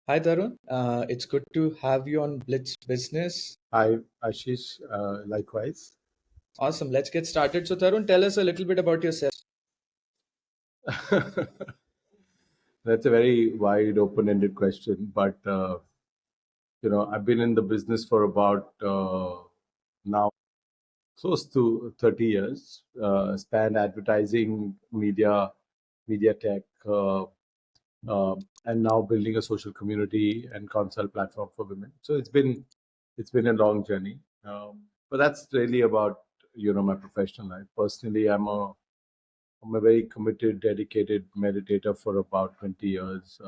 Hi Tarun, it's good to have you on Blitz Business. Hi, Ashish. Likewise. Awesome, let's get started. So Tarun, tell us a little bit about yourself. That's a very wide, open-ended question, but I've been in the business for about now close to 30 years. Spanned advertising, media tech, and now building a social community and consult platform for women. So it's been a long journey, but that's really about my professional life. Personally, I'm a very committed, dedicated meditator for about 20 years,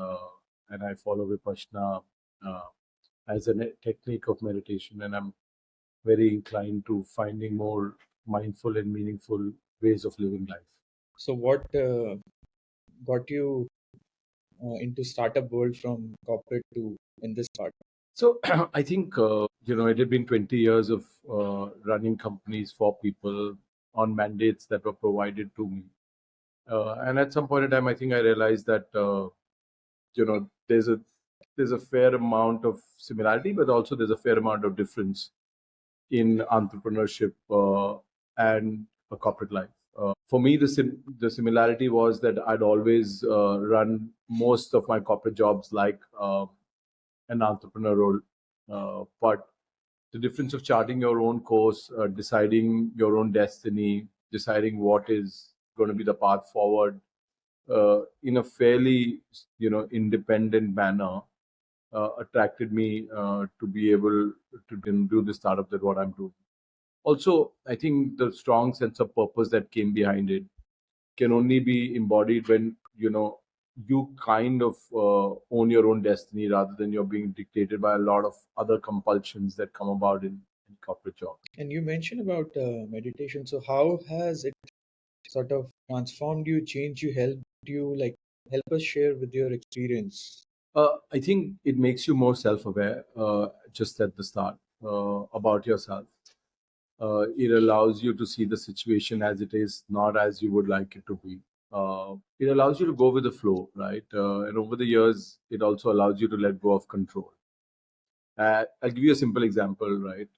and I follow Vipassana uh, as a technique of meditation, and I'm very inclined to finding more mindful and meaningful ways of living life. So what got you into startup world from corporate to in this part? So I think it had been 20 years of running companies for people on mandates that were provided to me, and at some point in time, I think I realized that there's a fair amount of similarity, but also there's a fair amount of difference in entrepreneurship and a corporate life. For me, the similarity was that I'd always run most of my corporate jobs like an entrepreneur role, but the difference of charting your own course, deciding your own destiny, deciding what is going to be the path forward in a fairly independent manner attracted me to be able to do the startup that what I'm doing. Also, I think the strong sense of purpose that came behind it can only be embodied when you kind of own your own destiny rather than you're being dictated by a lot of other compulsions that come about in corporate job. And you mentioned about meditation. So how has it sort of transformed you, changed you, helped you? Like, help us share with your experience. I think it makes you more self-aware just at the start about yourself. It allows you to see the situation as it is, not as you would like it to be. It allows you to go with the flow, right? And over the years, it also allows you to let go of control. I'll give you a simple example, right?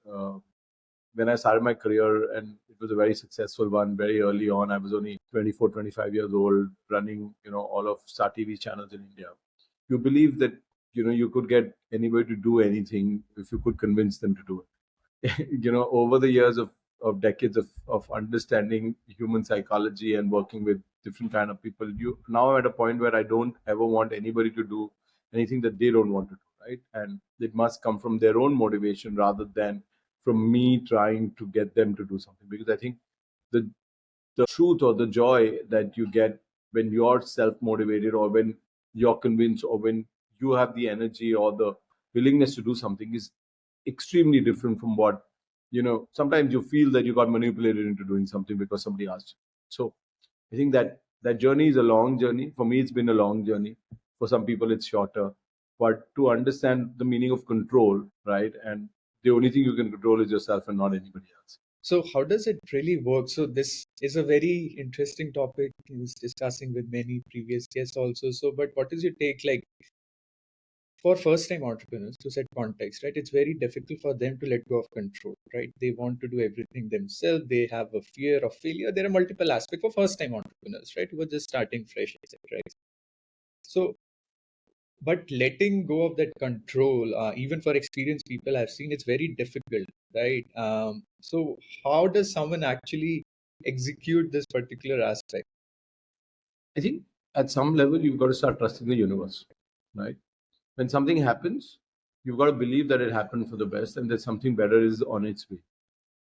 When I started my career, and it was a very successful one very early on, I was only 24, 25 years old, running, all of Star TV channels in India. You believe that, you could get anybody to do anything if you could convince them to do it. Over the years of decades of understanding human psychology and working with different kind of people, you now I'm at a point where I don't ever want anybody to do anything that they don't want to do, right? And it must come from their own motivation rather than from me trying to get them to do something, because I think the the truth or the joy that you get when you're self motivated, or when you're convinced, or when you have the energy or the willingness to do something is extremely different from what sometimes you feel that you got manipulated into doing something because somebody asked you. So I think that journey is a long journey. For me, it's been a long journey. For some people, it's shorter. But to understand the meaning of control, right? And the only thing you can control is yourself and not anybody else. So how does it really work? So this is a very interesting topic. I was discussing with many previous guests also. So, but what is your take like? For first time entrepreneurs, to set context, right, it's very difficult for them to let go of control, right? They want to do everything themselves. They have a fear of failure. There are multiple aspects for first time entrepreneurs, right, who are just starting fresh, etc. Right? So but letting go of that control, even for experienced people I've seen, it's very difficult, right? So how does someone actually execute this particular aspect? I think at some level you've got to start trusting the universe, right? When something happens, you've got to believe that it happened for the best and that something better is on its way.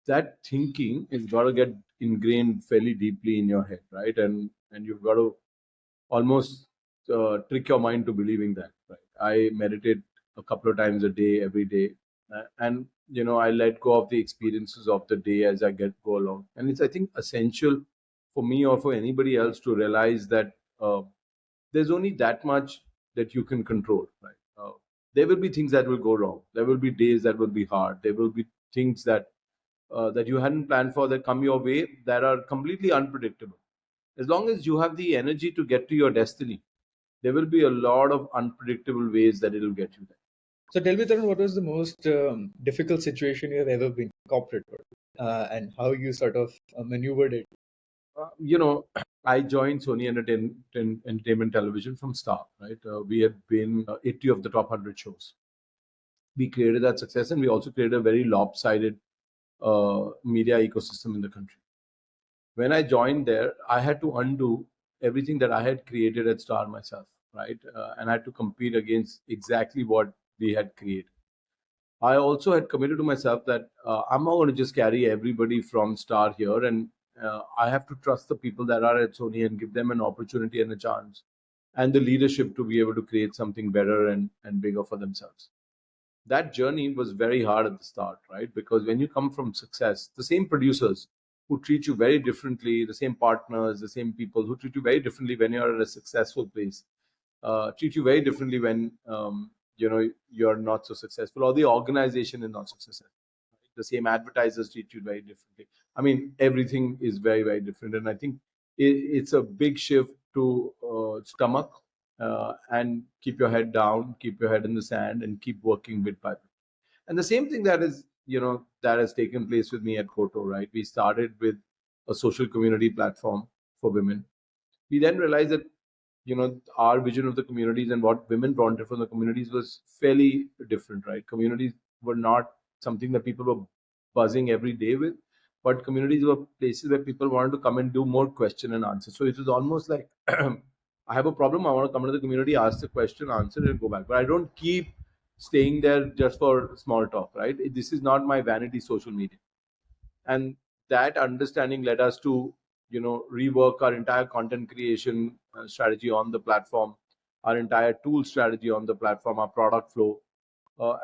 That thinking is got to get ingrained fairly deeply in your head, right? And you've got to almost trick your mind to believing that, right? I meditate a couple of times a day, every day, and I let go of the experiences of the day as I get go along. And it's, I think, essential for me or for anybody else to realize that there's only that much that you can control, right? There will be things that will go wrong. There will be days that will be hard. There will be things that you hadn't planned for that come your way that are completely unpredictable. As long as you have the energy to get to your destiny, there will be a lot of unpredictable ways that it'll get you there. So tell me, Tarun, what was the most difficult situation you have ever been in corporate world, and how you sort of maneuvered it? I joined Sony Entertainment Television from start, right? We had been 80 of the top 100 shows. We created that success, and we also created a very lopsided media ecosystem in the country. When I joined there, I had to undo everything that I had created at Star myself, right? And I had to compete against exactly what we had created. I also had committed to myself that I'm not going to just carry everybody from Star here, and I have to trust the people that are at Sony and give them an opportunity and a chance, and the leadership to be able to create something better and bigger for themselves. That journey was very hard at the start, right? Because when you come from success, the same producers who treat you very differently, the same partners, the same people who treat you very differently when you're at a successful place, treat you very differently when you're not so successful, or the organization is not so successful. The same advertisers treat you very differently. I mean, everything is very, very different, and I think it's a big shift to stomach and keep your head down, keep your head in the sand, and keep working bit by bit. And the same thing that has taken place with me at Coto, right? We started with a social community platform for women. We then realized that our vision of the communities and what women wanted from the communities was fairly different, right? Communities were not something that people were buzzing every day with, but communities were places where people wanted to come and do more question and answer. So it was almost like I have a problem, I want to come to the community, ask the question, answer it, and go back. But I don't keep staying there just for small talk, right? This is not my vanity social media. And that understanding led us to rework our entire content creation strategy on the platform, our entire tool strategy on the platform, our product flow,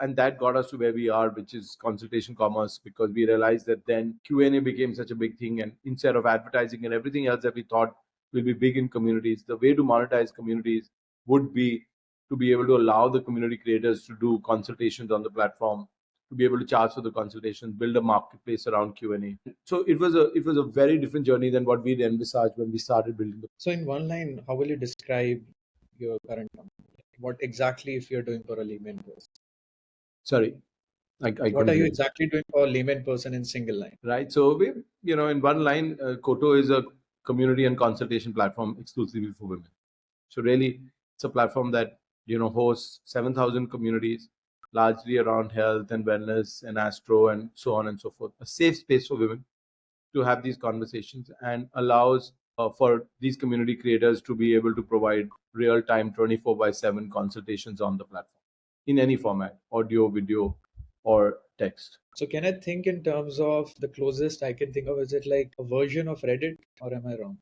and that got us to where we are, which is consultation commerce, because we realized that then Q&A became such a big thing, and instead of advertising and everything else that we thought will be big in communities, the way to monetize communities would be to be able to allow the community creators to do consultations on the platform, to be able to charge for the consultations, build a marketplace around Q&A. So it was a very different journey than what we'd envisaged when we started building the. So in one line, how will you describe your current company? What exactly if you're doing for a layman person? Sorry, I What couldn't are you hear. exactly doing for a layman person in single line? Right. So we, in one line, Coto is a community and consultation platform exclusively for women. So really, it's a platform that hosts 7,000 communities, largely around health and wellness and astro and so on and so forth. A safe space for women to have these conversations, and allows for these community creators to be able to provide real-time 24/7 consultations on the platform in any format: audio, video, or text. So can I think in terms of the closest I can think of, is it like a version of Reddit, or am I wrong?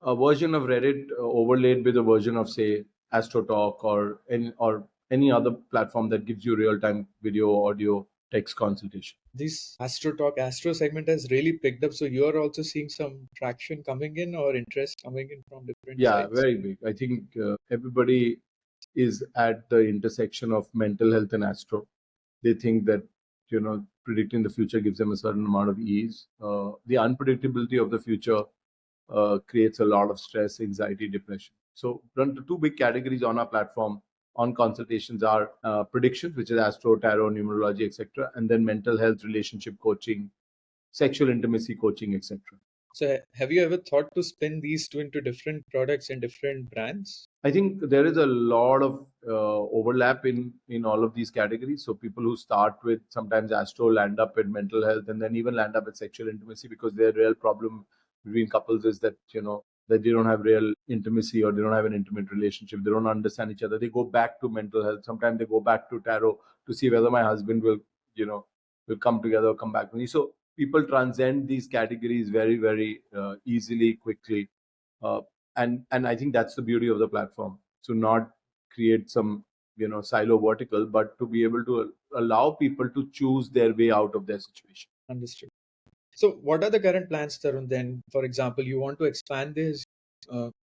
A version of Reddit overlaid with a version of, say, AstroTalk, or any other platform that gives you real-time video, audio, text consultation. This Astro segment has really picked up. So you're also seeing some traction coming in, or interest coming in from different Yeah, sides. very big. I think everybody is at the intersection of mental health and astro. They think that predicting the future gives them a certain amount of ease. The unpredictability of the future creates a lot of stress, anxiety, depression. So run to two big categories on our platform on consultations are predictions, which is astro, tarot, numerology, etc., and then mental health, relationship coaching, sexual intimacy coaching, etc. So have you ever thought to spin these two into different products and different brands? I think there is a lot of overlap in all of these categories. So people who start with sometimes astro land up in mental health, and then even land up at sexual intimacy, because their real problem between couples is that that they don't have real intimacy, or they don't have an intimate relationship. They don't understand each other. They go back to mental health. Sometimes they go back to tarot to see whether my husband will come together or come back to me. So people transcend these categories very, very easily, quickly. Uh, and I think that's the beauty of the platform, to not create some silo vertical, but to be able to allow people to choose their way out of their situation. Understood. So what are the current plans, Tarun? Then, for example, you want to expand this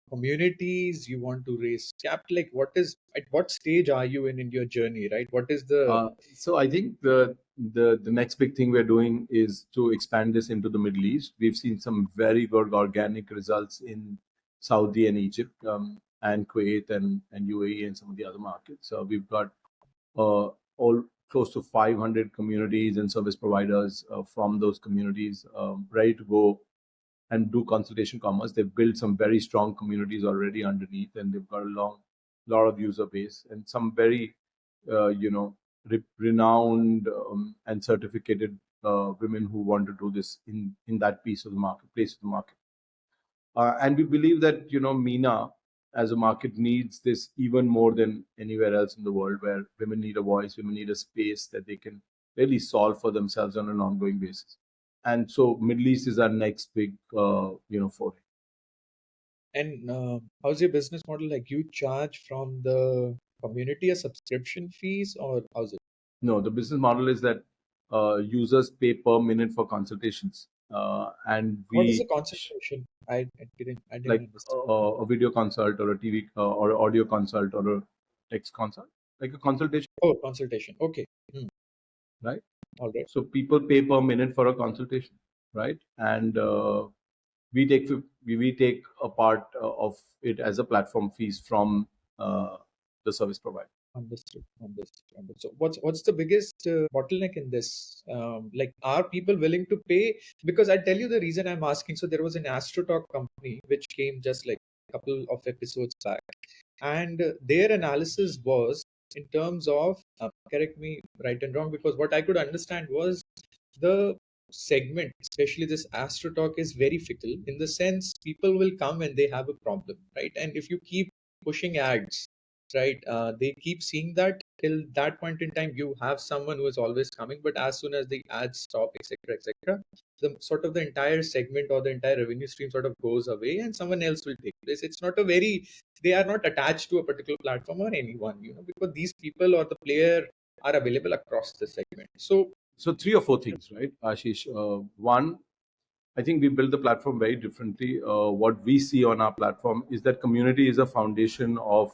communities, you want to raise capital. Like, at what stage are you in your journey, right? What is the So I think the next big thing we're doing is to expand this into the Middle East. We've seen some very good organic results in Saudi and Egypt. and Kuwait and UAE and some of the other markets. We've got all close to 500 communities and service providers from those communities ready to go and do consultation commerce. They've built some very strong communities already underneath, and they've got a lot of user base and some very renowned and certificated women who want to do this in that piece of the marketplace of the market. And we believe that MENA as a market needs this even more than anywhere else in the world, where women need a voice, women need a space that they can really solve for themselves on an ongoing basis. And so Middle East is our next big foray. And how's your business model? Like, you charge from the community a subscription fees, or how's it? No, the business model is that users pay per minute for consultations, and What is a we consultation? I didn't like understand. a video consult or a TV or audio consult or a text consult, like a consultation, Oh, consultation. Okay. Hmm. right? All right. So people pay per minute for a consultation, right? And we take a part of it as a platform fees from the service provider. Understood. So what's the biggest bottleneck in this? Like, are people willing to pay? Because I tell you the reason I'm asking. So there was an AstroTalk company which came just like a couple of episodes back, and their analysis was in terms of correct me right and wrong, because what I could understand was the segment, especially this AstroTalk, is very fickle in the sense people will come and they have a problem, right? And if you keep pushing ads, right, they keep seeing that till that point in time you have someone who is always coming, but as soon as the ads stop, etc., the sort of the entire segment or the entire revenue stream sort of goes away and someone else will take place. It's not a very, they are not attached to a particular platform or anyone, because these people or the player are available across the segment. So three or four things, right, Ashish? One, I think we build the platform very differently. What we see on our platform is that community is a foundation of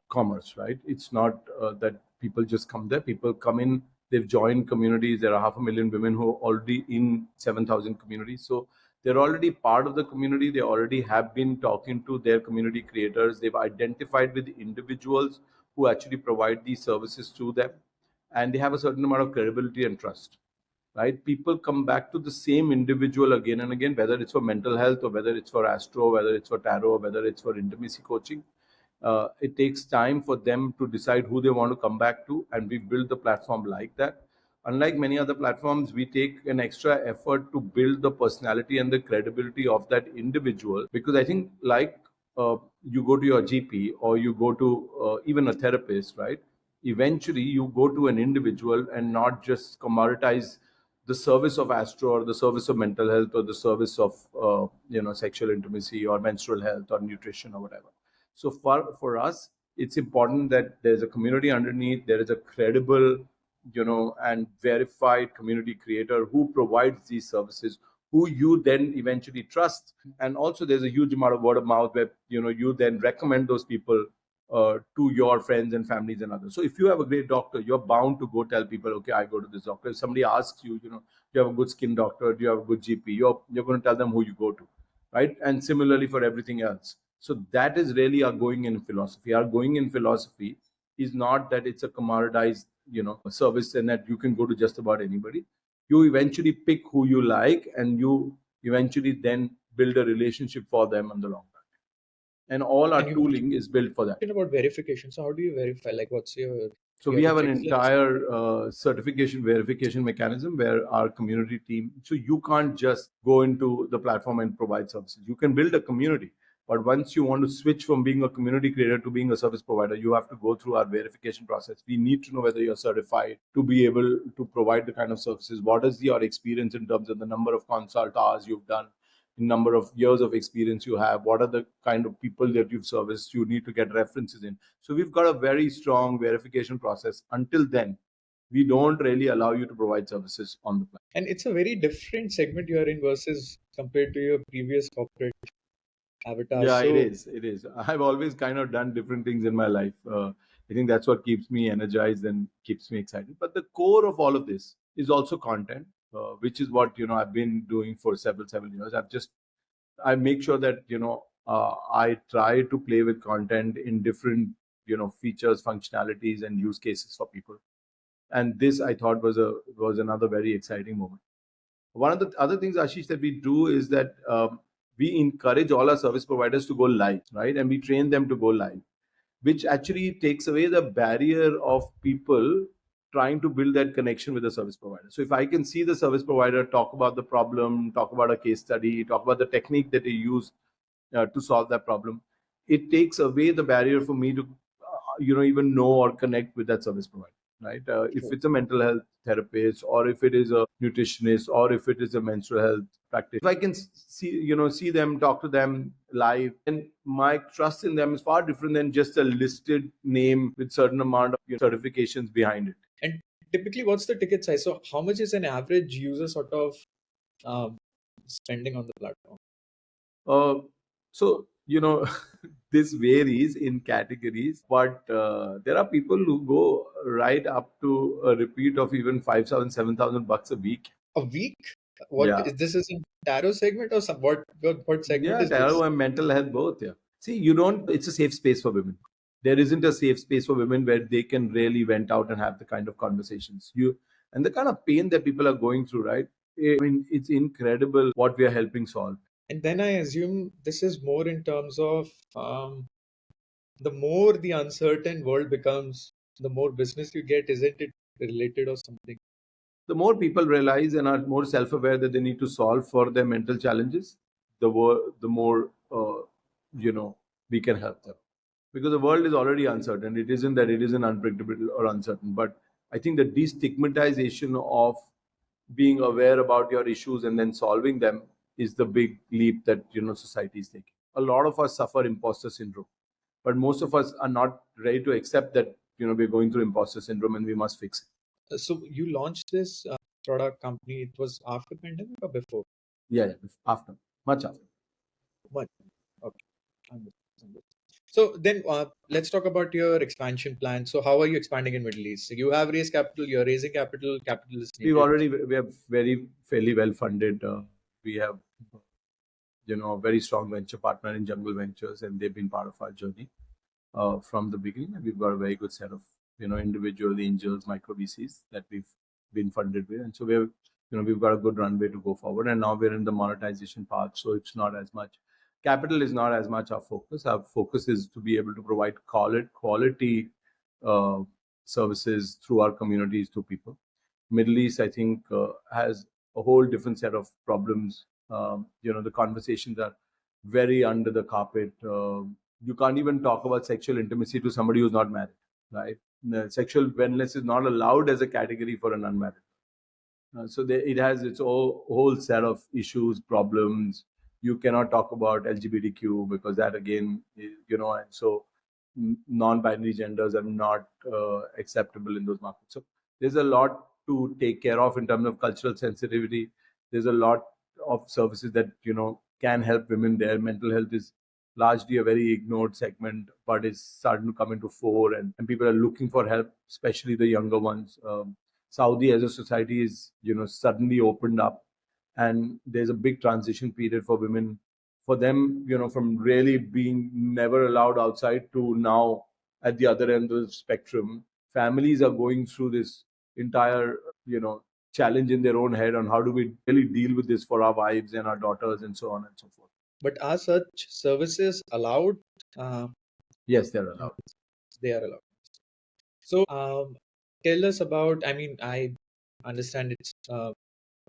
commerce, right? It's not that people just come there. People come in, they've joined communities. There are 500,000 women who are already in 7,000 communities. So they're already part of the community. They already have been talking to their community creators. They've identified with individuals who actually provide these services to them. And they have a certain amount of credibility and trust, right? People come back to the same individual again and again, whether it's for mental health or whether it's for astro, whether it's for tarot, or whether it's for intimacy coaching. It takes time for them to decide who they want to come back to, and we build the platform like that. Unlike many other platforms, we take an extra effort to build the personality and the credibility of that individual, because I think, like, you go to your GP or you go to even a therapist, right? Eventually you go to an individual and not just commoditize the service of astro or the service of mental health or the service of sexual intimacy or menstrual health or nutrition or whatever. So for us, it's important that there's a community underneath. There is a credible and verified community creator who provides these services, who you then eventually trust. And also there's a huge amount of word of mouth where you then recommend those people to your friends and families and others. So if you have a great doctor, you're bound to go tell people, okay, I go to this doctor. If somebody asks you, do you have a good skin doctor, do you have a good GP, you're going to tell them who you go to, right? And similarly for everything else. So that is really our going in philosophy. Our going in philosophy is not that it's a commoditized service and that you can go to just about anybody. You eventually pick who you like, and you eventually then build a relationship for them on the long run. And all And our you tooling is built for that. mentioned about verification. So how do you verify? Like, what's your, So you we have a have an checklist? entire certification verification mechanism where our community team. So you can't just go into the platform and provide services. You can build a community, but once you want to switch from being a community creator to being a service provider, you have to go through our verification process. We need to know whether you're certified to be able to provide the kind of services. What is your experience in terms of the number of consult hours you've done, number of years of experience you have, what are the kind of people that you've serviced. You need to get references in. So we've got a very strong verification process. Until then, we don't really allow you to provide services on the platform. And it's a very different segment you are in versus compared to your previous corporate avatar. Yeah, it So, is. It is. I've always kind of done different things in my life. I think that's what keeps me energized and keeps me excited. But the core of all of this is also content, which is what I've been doing for several years. I make sure that I try to play with content in different features, functionalities, and use cases for people. And this I thought was another very exciting moment. One of the other things, Ashish, that we do is that we encourage all our service providers to go live, right? And we train them to go live, which actually takes away the barrier of people trying to build that connection with the service provider. So if I can see the service provider talk about the problem, talk about a case study, talk about the technique that they use to solve that problem, it takes away the barrier for me to even know or connect with that service provider, right? If it's a mental health therapist, or if it is a nutritionist, or if it is a menstrual health practitioner, if I can see them, talk to them live, and my trust in them is far different than just a listed name with certain amount of certifications behind it. And typically, what's the ticket size? So how much is an average user sort of spending on the platform? So this varies in categories, but there are people who go right up to a repeat of even 5,000, 7,000 bucks a week. A week? What Yeah. is this? Is in tarot segment or some what segment Yeah, is this? tarot and mental health both. Yeah. See, it's a safe space for women. There isn't a safe space for women where they can really vent out and have the kind of conversations and the kind of pain that people are going through, right? I mean, it's incredible what we are helping solve. And then I assume this is more in terms of the more the uncertain world becomes, the more business you get. Isn't it related or something? The more people realize and are more self-aware that they need to solve for their mental challenges, the more we can help them, because the world is already uncertain. It isn't that it isn't unpredictable or uncertain, but I think the destigmatization of being aware about your issues and then solving them is the big leap that society is taking. A lot of us suffer imposter syndrome, but most of us are not ready to accept that we're going through imposter syndrome and we must fix it. So you launched this product company. It was after pandemic or before? Yeah, after, much after. One. Okay. Understood. So then let's talk about your expansion plan. So how are you expanding in Middle East? So you have raised capital, you're raising capital, capital is needed. We have fairly well funded. We have a very strong venture partner in Jungle Ventures, and they've been part of our journey from the beginning. And we've got a very good set of individual angels, micro VCs that we've been funded with, and so we've got a good runway to go forward. And now we're in the monetization path, so it's not as much capital is not as much our focus. Our focus is to be able to provide quality services through our communities to people. Middle East, I think, has a whole different set of problems. The conversations are very under the carpet. You can't even talk about sexual intimacy to somebody who's not married, right? The sexual wellness is not allowed as a category for an unmarried. So it has its whole set of issues, problems. You cannot talk about LGBTQ because that again, and so non-binary genders are not acceptable in those markets. So there's a lot to take care of in terms of cultural sensitivity. There's a lot of services that can help women there. Mental health is largely a very ignored segment, but it's starting to come into fore, and people are looking for help, especially the younger ones. Saudi as a society is suddenly opened up, and there's a big transition period for women, for them, from really being never allowed outside to now at the other end of the spectrum. Families are going through this entire challenge in their own head on how do we really deal with this for our wives and our daughters and so on and so forth. But are such services allowed? Yes, they're allowed. They are allowed. So tell us about, I mean, I understand it's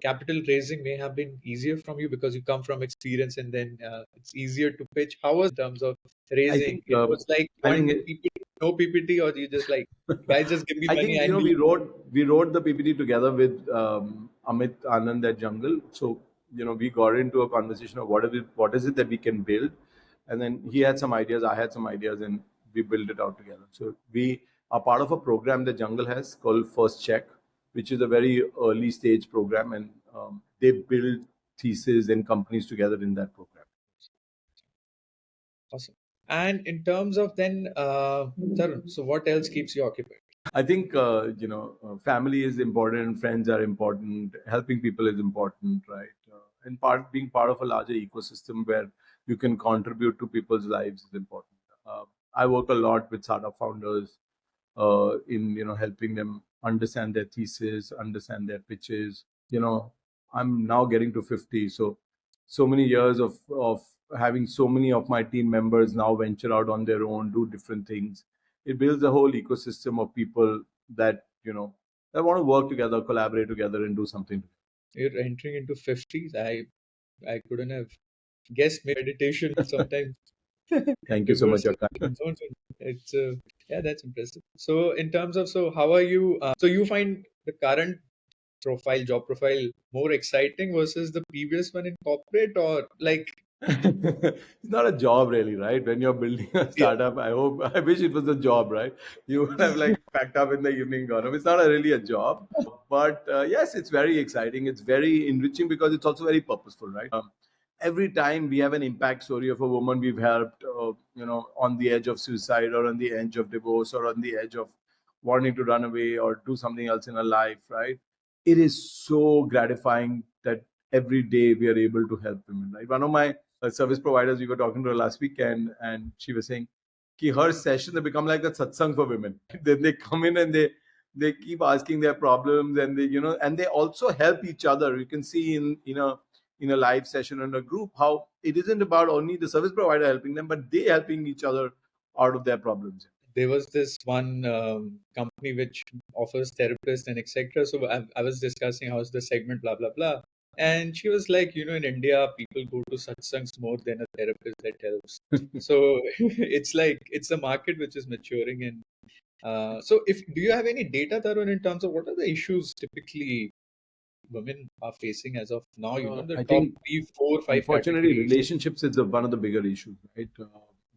capital raising may have been easier from you because you come from experience, and then it's easier to pitch. How was in terms of I raising? think It was like I one think PPT, no PPT, or you just like, guys, just give me I money think and we wrote the PPT together with Amit Anand at Jungle. So we got into a conversation of what is it that we can build, and then he had some ideas, I had some ideas, and we built it out together. So we are part of a program that Jungle has called First Check, which is a very early stage program, and they build theses and companies together in that program. awesome. And in terms of then, Tarun, so what else keeps you occupied? I think family is important, friends are important, helping people is important, right? And being part of a larger ecosystem where you can contribute to people's lives is important. I work a lot with startup founders in helping them understand their thesis, understand their pitches. I'm now getting to 50, so many years of having so many of my team members now venture out on their own, do different things. It builds a whole ecosystem of people that that want to work together, collaborate together, and do something. You're entering into 50s. I couldn't have guessed meditation sometimes. Thank you so much, Because Akash. it's yeah, that's impressive. So in terms of, so how are you? So you find the current job profile more exciting versus the previous one in corporate, or like, It's not a job really, right? When you're building a yeah, startup, I wish it was a job, right? You would have like packed up in the evening, gone home. It's not really a job, but yes, it's very exciting. It's very enriching because it's also very purposeful, right? Every time we have an impact story of a woman we've helped, on the edge of suicide or on the edge of divorce or on the edge of wanting to run away or do something else in her life, right? It is so gratifying that every day we are able to help women, right? One of my service providers, we were talking to her last week, and she was saying ki her session they become like a satsang for women. Then they come in and they keep asking their problems, and they also help each other. You can see in a live session in a group how it isn't about only the service provider helping them, but they helping each other out of their problems. there was this one company which offers therapists and etc. So I was discussing how's the segment, blah blah blah, and she was like, in India, people go to satsangs more than a therapist that helps. So it's like it's a market which is maturing, and so if do you have any data, Tarun, in terms of what are the issues typically women are facing as of now? The I top think, three, four, five unfortunately, categories. relationships is one of the bigger issues, right?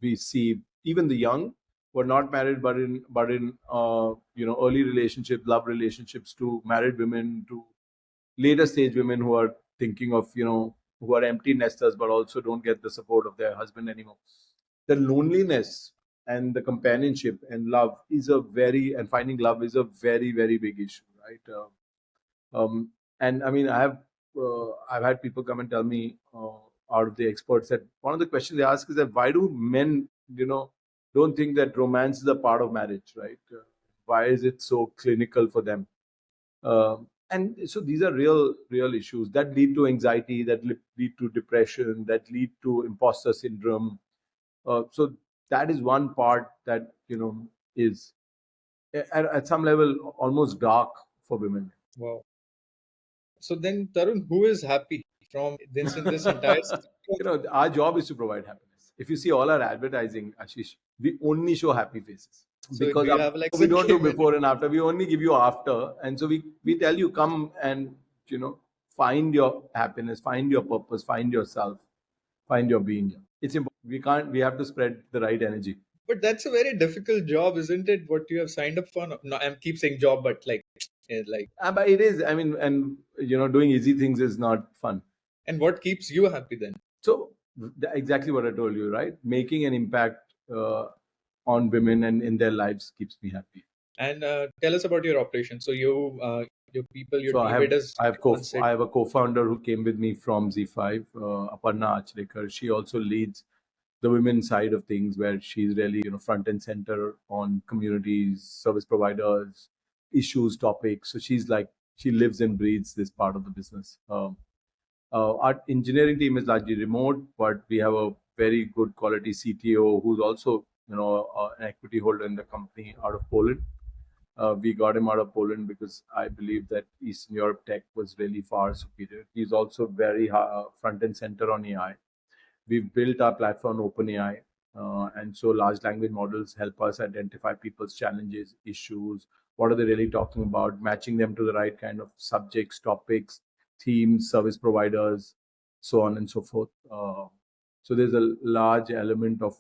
We see even the young who are not married, but in early relationships, love relationships, to married women, to later stage women who are thinking of who are empty nesters but also don't get the support of their husband anymore. The loneliness and the companionship and love is a very and finding love is a very, very big issue, right? And I mean, I've had people come and tell me, out of the experts, that one of the questions they ask is that why do men don't think that romance is a part of marriage, right? Why is it so clinical for them? And so these are real issues that lead to anxiety, that lead to depression, that lead to imposter syndrome. So that is one part that is at some level almost dark for women. Wow. So then, Tarun, who is happy from this in this entire system? Our job is to provide happiness. If you see all our advertising, Ashish, we only show happy faces, So because do you have like we don't do Kim? before and after. We only give you after, and so we tell you, come and find your happiness, find your purpose, find yourself, find your being. It's important. We have to spread the right energy. But that's a very difficult job, isn't it? What you have signed up for? No, I keep saying job, but like, But it is. I mean, and doing easy things is not fun. and what keeps you happy then? So exactly what I told you, right? Making an impact on women and in their lives keeps me happy. And tell us about your operation. So your people, your So team, where does everyone sit? I have a co-founder who came with me from ZEE5, Aparna Achrekar. She also leads the women side of things, where she's really front and center on communities, service providers, issues, topics. So she lives and breathes this part of the business. Our engineering team is largely remote, but we have a very good quality CTO who's also an equity holder in the company out of Poland. We got him out of Poland because I believe that Eastern Europe tech was really far superior. He's also very front and center on AI. We've built our platform OpenAI, and so large language models help us identify people's challenges, issues, what are they really talking about, matching them to the right kind of subjects, topics, themes, service providers, so on and so forth. So there's a large element of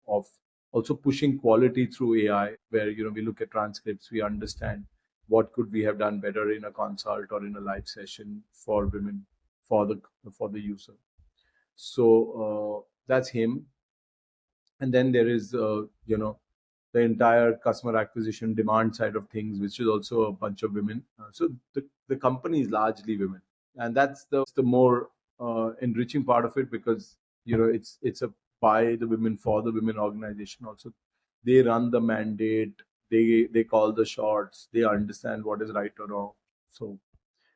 of also pushing quality through AI, where we look at transcripts, we understand what could we have done better in a consult or in a live session for women, for the user. So that's him. And then there is the entire customer acquisition demand side of things, which is also a bunch of women. So the company is largely women, and that's the more enriching part of it, because it's a by the women for the women organization. Also, they run the mandate. They call the shots. They understand what is right or wrong. So,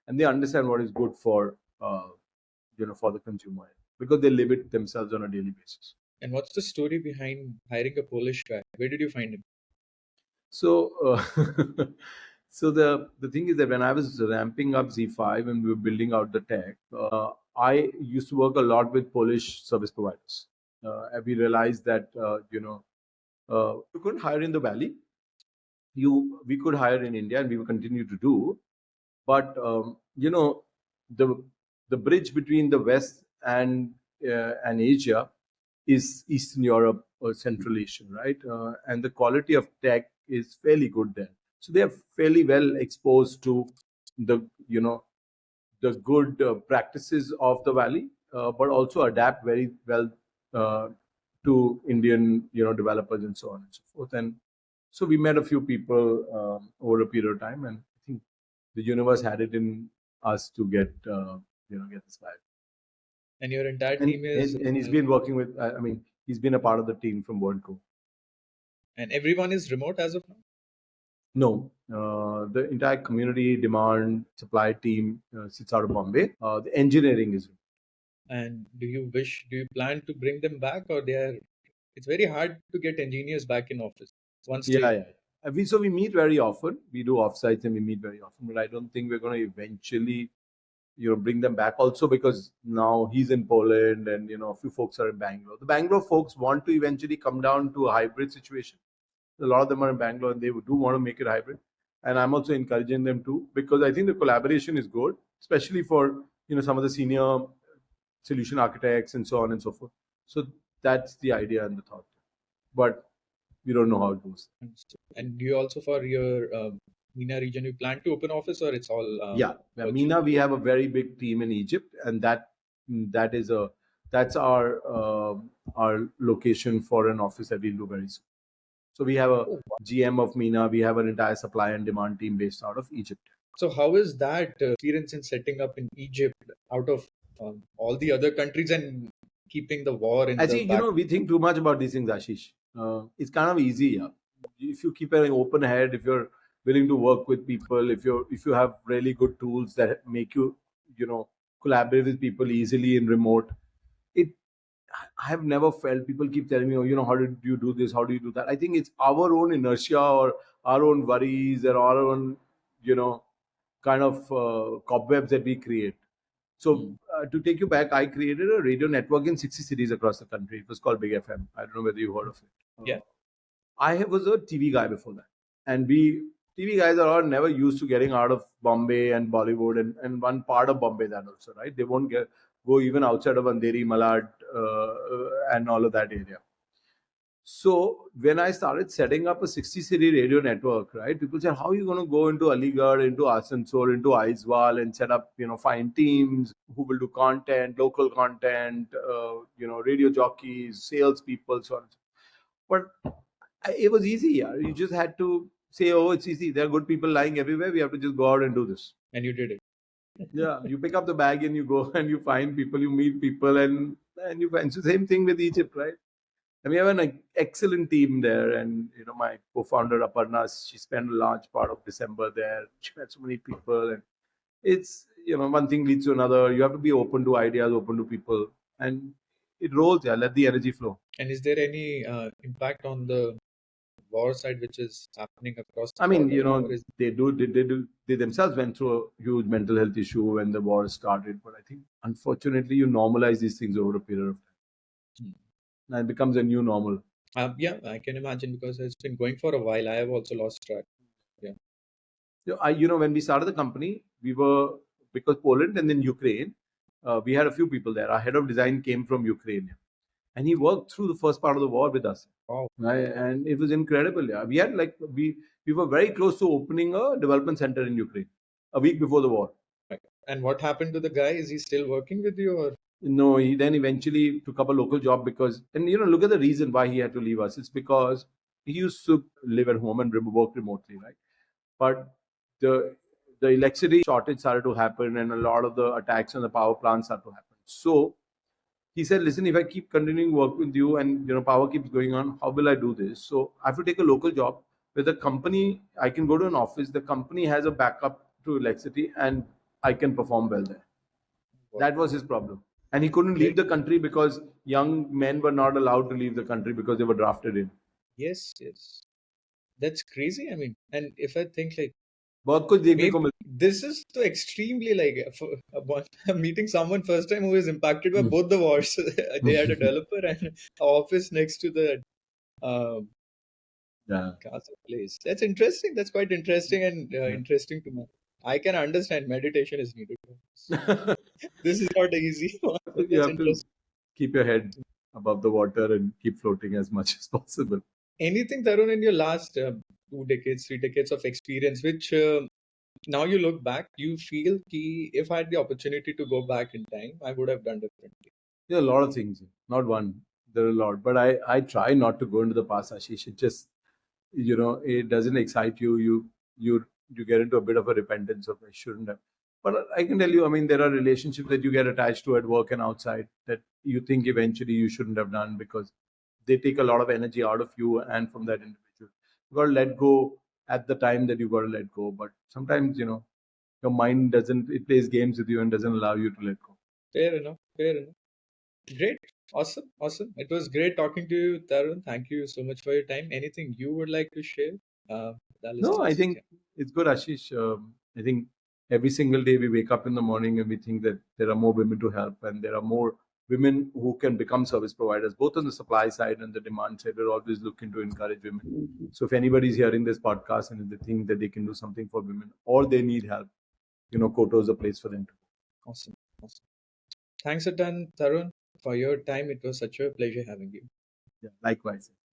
and they understand what is good for for the consumer, because they live it themselves on a daily basis. And what's the story behind hiring a Polish guy? Where did you find him? So, so the thing is that when I was ramping up ZEE5 and we were building out the tech, I used to work a lot with Polish service providers. And we realized that you couldn't hire in the valley. We could hire in India, and we will continue to do. But the the bridge between the West and Asia is Eastern Europe or Central Asia, right? And the quality of tech is fairly good there. So they are fairly well exposed to the the good practices of the valley, but also adapt very well uh, to Indian developers and so on and so forth. And so we met a few people over a period of time, and I think the universe had it in us to get this guy. And your entire And team is, and he's been working with. I mean, he's been a part of the team from word go. and everyone is remote as of now. No, the entire community demand supply team sits out of Bombay. The engineering is. And do you plan to bring them back, or they are? It's very hard to get engineers back in office once Yeah, they. yeah. We meet very often. We do offsites and we meet very often. But I don't think we're going to eventually, bring them back. Also because now he's in Poland and a few folks are in Bangalore. The Bangalore folks want to eventually come down to a hybrid situation. A lot of them are in Bangalore and they do want to make it hybrid. And I'm also encouraging them to, because I think the collaboration is good, especially for some of the senior solution architects and so on and so forth. So that's the idea and the thought. But we don't know how it goes. And do you also, for your MENA region, you plan to open office, or it's all? Yeah, virtual? MENA, we have a very big team in Egypt, and that's our location for an office that we'll do very soon. So we have a Oh, wow. GM of MENA. We have an entire supply and demand team based out of Egypt. So how is that experience in setting up in Egypt out of all the other countries and keeping the war in I the think back? we think too much about these things, Ashish. It's kind of easy, yeah. If you keep an open head, if you're willing to work with people, if you have really good tools that make you collaborate with people easily in remote, it I have never felt people keep telling me, oh, how did you do this? How do you do that? I think it's our own inertia or our own worries or our own, kind of cobwebs that we create. So to take you back, I created a radio network in 60 cities across the country. It was called Big FM. I don't know whether you heard of it. Yeah. Was a TV guy before that, and we TV guys are all never used to getting out of Bombay and Bollywood and one part of Bombay that also, right? They won't go even outside of Andheri, Malad, and all of that area. So when I started setting up a 60 city radio network, right, people said, how are you going to go into Aligarh, into Asansol, into Aizwal and set up, find teams who will do content, local content, radio jockeys, salespeople, so on. But it was easy. Yeah. You just had to say, oh, it's easy. There are good people lying everywhere. We have to just go out and do this. And you did it. Yeah. You pick up the bag and you go and you find people, you meet people, and you find. So same thing with Egypt, right? And we have an excellent team there. And, my co-founder, Aparna, she spent a large part of December there. She met so many people. And it's, one thing leads to another. You have to be open to ideas, open to people. And it rolls, yeah. Let the energy flow. And is there any impact on the war side which is happening across the I mean, border, or is they themselves went through a huge mental health issue when the war started. But I think, unfortunately, you normalize these things over a period of time. And it becomes a new normal. yeah, I can imagine, because it's been going for a while. I have also lost track. Yeah. When we started the company, we were, because Poland and then Ukraine, we had a few people there. Our head of design came from Ukraine, and he worked through the first part of the war with us. Wow. Right? And it was incredible. Yeah, we had we were very close to opening a development center in Ukraine a week before the war. And what happened to the guy? Is he still working with you, or? No, he then eventually took up a local job because, and look at the reason why he had to leave us. It's because he used to live at home and work remotely, right? But the electricity shortage started to happen, and a lot of the attacks on the power plants started to happen. So He said, listen, if I keep continuing work with you and power keeps going on, how will I do this? So I have to take a local job where the company, I can go to an office, the company has a backup to electricity, and I can perform well there. Wow. That was his problem. And he couldn't leave Great. the country because young men were not allowed to leave the country because they were drafted in. Yes, yes. That's crazy. I mean, and if I think like बहुत कुछ देखने maybe को मिलता this is so extremely like for I'm meeting someone first time who is impacted by है. both the wars. They had a developer and an office next to the um, Yeah. castle place. That's interesting. That's quite interesting and Yeah. interesting to know. I can understand meditation is needed. This is not easy one, but You that's have to interesting. keep your head above the water and keep floating as much as possible. Anything, Tarun, in your last 2 decades, 3 decades of experience, which now you look back, you feel ki if I had the opportunity to go back in time, I would have done differently. There are a lot of things, not one. There are a lot, but I try not to go into the past, Ashish. It just it doesn't excite you. You get into a bit of a repentance of I shouldn't have. But I can tell you, I mean, there are relationships that you get attached to at work and outside that you think eventually you shouldn't have done because they take a lot of energy out of you and from that individual. You got to let go at the time that you got to let go. But sometimes your mind doesn't. It plays games with you and doesn't allow you to let go. Fair enough. Fair enough. Great. Awesome. Awesome. It was great talking to you, Tarun. Thank you so much for your time. Anything you would like to share with our No, I listeners? think it's good, Ashish. I think every single day we wake up in the morning and we think that there are more women to help and there are more women who can become service providers, both on the supply side and the demand side. We're always looking to encourage women. So if anybody's hearing this podcast and if they think that they can do something for women or they need help, Koto is a place for them to go. Awesome. Awesome. Thanks a ton, Tarun, for your time. It was such a pleasure having you. Yeah, likewise.